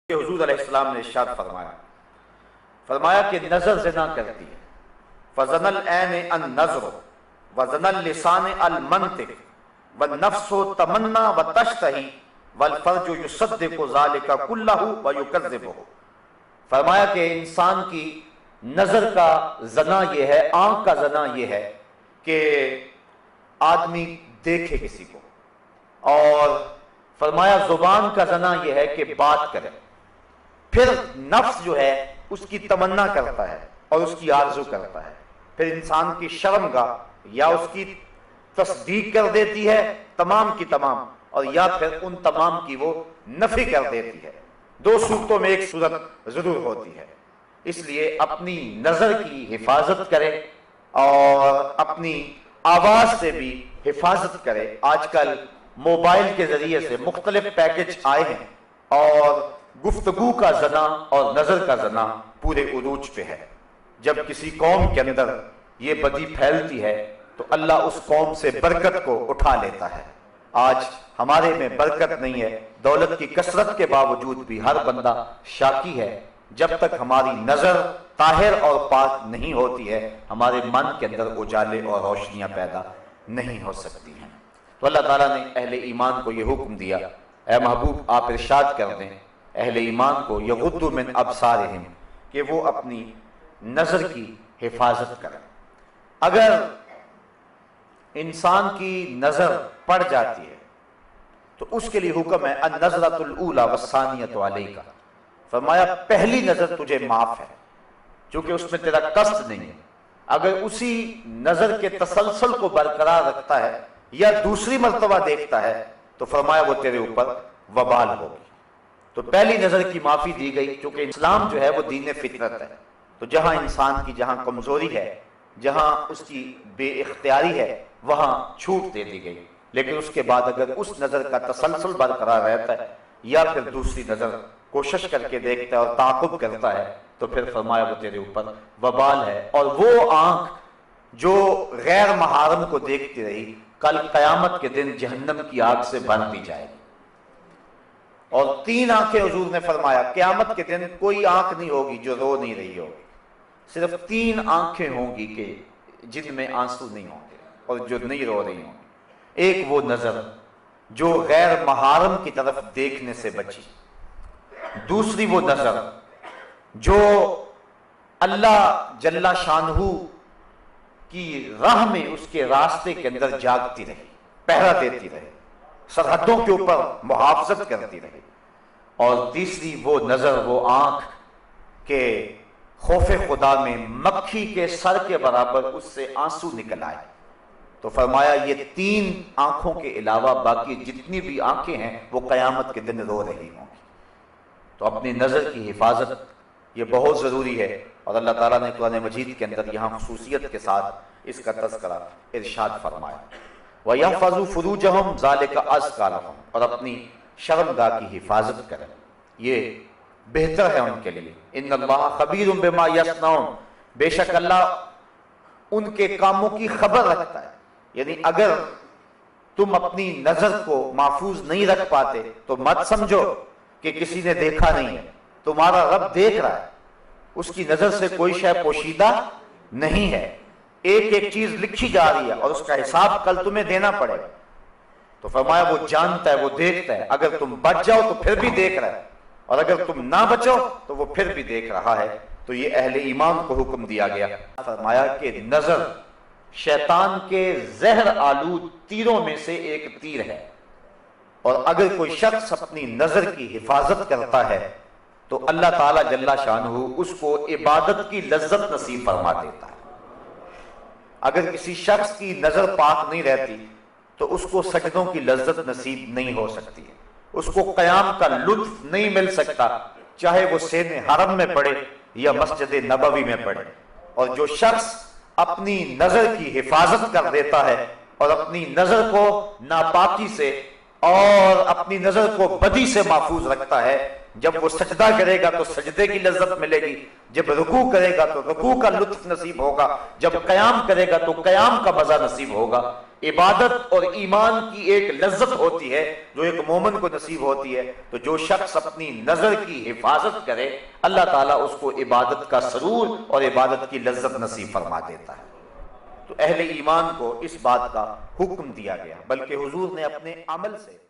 کہ حضور علیہ السلام نے ارشاد فرمایا کہ نظر زنا کرتی ہے، فزن العین النظر وزن اللسان المنطق والنفس تمنا وتشتہی والفرج یصدق ذلک کلہ ویکذبہ۔ فرمایا کہ انسان کی نظر کا زنا یہ ہے، آنکھ کا زنا یہ ہے کہ آدمی دیکھے کسی کو، اور فرمایا زبان کا زنا یہ ہے کہ بات کرے، پھر نفس جو ہے اس کی تمنا کرتا ہے اور اس کی آرزو کرتا ہے، پھر انسان کی شرمگاہ یا اس کی تصدیق کر دیتی ہے تمام کی تمام، اور یا پھر ان تمام کی وہ نفی کر دیتی ہے۔ دو صورتوں میں ایک صورت ضرور ہوتی ہے، اس لیے اپنی نظر کی حفاظت کرے اور اپنی آواز سے بھی حفاظت کرے۔ آج کل موبائل کے ذریعے سے مختلف پیکج آئے ہیں اور گفتگو کا زنا اور نظر کا زنا پورے عروج پہ ہے۔ جب کسی قوم کے اندر یہ بدی پھیلتی ہے تو اللہ اس قوم سے برکت کو اٹھا لیتا ہے۔ آج ہمارے میں برکت نہیں ہے، دولت کی کثرت کے باوجود بھی ہر بندہ شاکی ہے۔ جب تک ہماری نظر طاہر اور پاک نہیں ہوتی ہے، ہمارے من کے اندر اجالے اور روشنیاں پیدا نہیں ہو سکتی ہیں۔ تو اللہ تعالیٰ نے اہل ایمان کو یہ حکم دیا، اے محبوب آپ ارشاد کر دیں اہل ایمان کو یغضوا من ابصارہم، کہ وہ اپنی نظر کی حفاظت کریں۔ اگر انسان کی نظر پڑ جاتی ہے تو اس کے لیے حکم ہے النظرۃ الاولی والثانیۃ علیک، فرمایا پہلی نظر تجھے معاف ہے چونکہ اس میں تیرا قصد نہیں ہے۔ اگر اسی نظر کے تسلسل کو برقرار رکھتا ہے یا دوسری مرتبہ دیکھتا ہے تو فرمایا وہ تیرے اوپر وبال ہوگی۔ تو پہلی نظر کی معافی دی گئی، چونکہ اسلام جو ہے وہ دین فطرت ہے، تو جہاں انسان کی جہاں کمزوری ہے، جہاں اس کی بے اختیاری ہے، وہاں چھوٹ دے دی گئی۔ لیکن اس کے بعد اگر اس نظر کا تسلسل برقرار رہتا ہے یا پھر دوسری نظر کوشش کر کے دیکھتا ہے اور تعاقب کرتا ہے تو پھر فرمایا وہ تیرے اوپر وبال ہے۔ اور وہ آنکھ جو غیر محارم کو دیکھتی رہی کل قیامت کے دن جہنم کی آگ سے بھر دی جائے گی۔ اور تین آنکھیں حضور نے فرمایا قیامت کے دن کوئی آنکھ نہیں ہوگی جو رو نہیں رہی ہوگی، صرف تین آنکھیں ہوں گی کہ جن میں آنسو نہیں ہوں گے اور جو نہیں رو رہی ہوں گی۔ ایک وہ نظر جو غیر محارم کی طرف دیکھنے سے بچی، دوسری وہ نظر جو اللہ جل شانہ کی راہ میں اس کے راستے کے اندر جاگتی رہی، پہرا دیتی رہی، سرحدوں کے اوپر محافظت کرتی رہی، اور تیسری وہ نظر وہ آنکھ کہ خوف خدا میں مکھی کے سر کے برابر اس سے آنسو نکل آئے۔ تو فرمایا یہ تین آنکھوں کے علاوہ باقی جتنی بھی آنکھیں ہیں وہ قیامت کے دن رو رہی ہوں گی۔ تو اپنی نظر کی حفاظت یہ بہت ضروری ہے، اور اللہ تعالیٰ نے قرآن مجید کے اندر یہاں خصوصیت کے ساتھ اس کا تذکرہ ارشاد فرمایا، وَيَحْفَظُوا فُرُوجَهُمْ ذَلِكَ أَزْكَىٰ لَهُمْ، اور اپنی شرمگاہ کی حفاظت کریں، یہ بہتر ہے ان کے لیے۔ ان اللہ خبیر بما یصنعون، بے شک اللہ ان کے کاموں کی خبر رکھتا ہے۔ یعنی اگر تم اپنی نظر کو محفوظ نہیں رکھ پاتے تو مت سمجھو کہ کسی نے دیکھا نہیں ہے، تمہارا رب دیکھ رہا ہے، اس کی نظر سے کوئی شے پوشیدہ نہیں ہے، ایک ایک چیز لکھی جا رہی ہے اور اس کا حساب کل تمہیں دینا پڑے گا۔ تو فرمایا وہ جانتا ہے، وہ دیکھتا ہے، اگر تم بچ جاؤ تو پھر بھی دیکھ رہا ہے، اور اگر تم نہ بچو تو وہ پھر بھی دیکھ رہا ہے۔ تو یہ اہل ایمان کو حکم دیا گیا، فرمایا کہ نظر شیطان کے زہر آلود تیروں میں سے ایک تیر ہے، اور اگر کوئی شخص اپنی نظر کی حفاظت کرتا ہے تو اللہ تعالیٰ جل شانہ اس کو عبادت کی لذت نصیب فرما دیتا ہے۔ اگر کسی شخص کی نظر پاک نہیں رہتی تو اس کو سجدوں کی لذت نصیب نہیں ہو سکتی ہے، اس کو قیام کا لطف نہیں مل سکتا، چاہے وہ سین حرم میں پڑھے یا مسجد نبوی میں پڑھے۔ اور جو شخص اپنی نظر کی حفاظت کر دیتا ہے اور اپنی نظر کو ناپاکی سے اور اپنی نظر کو بدی سے محفوظ رکھتا ہے، جب وہ سجدہ کرے گا تو سجدے کی لذت ملے گی، جب رکوع کرے گا تو رکوع کا لطف نصیب ہوگا، جب قیام کرے گا تو قیام کا مزہ نصیب ہوگا۔ عبادت اور ایمان کی ایک لذت ہوتی ہے جو ایک مومن کو نصیب ہوتی ہے، تو جو شخص اپنی نظر کی حفاظت کرے اللہ تعالیٰ اس کو عبادت کا سرور اور عبادت کی لذت نصیب فرما دیتا ہے۔ تو اہل ایمان کو اس بات کا حکم دیا گیا، بلکہ حضور نے اپنے عمل سے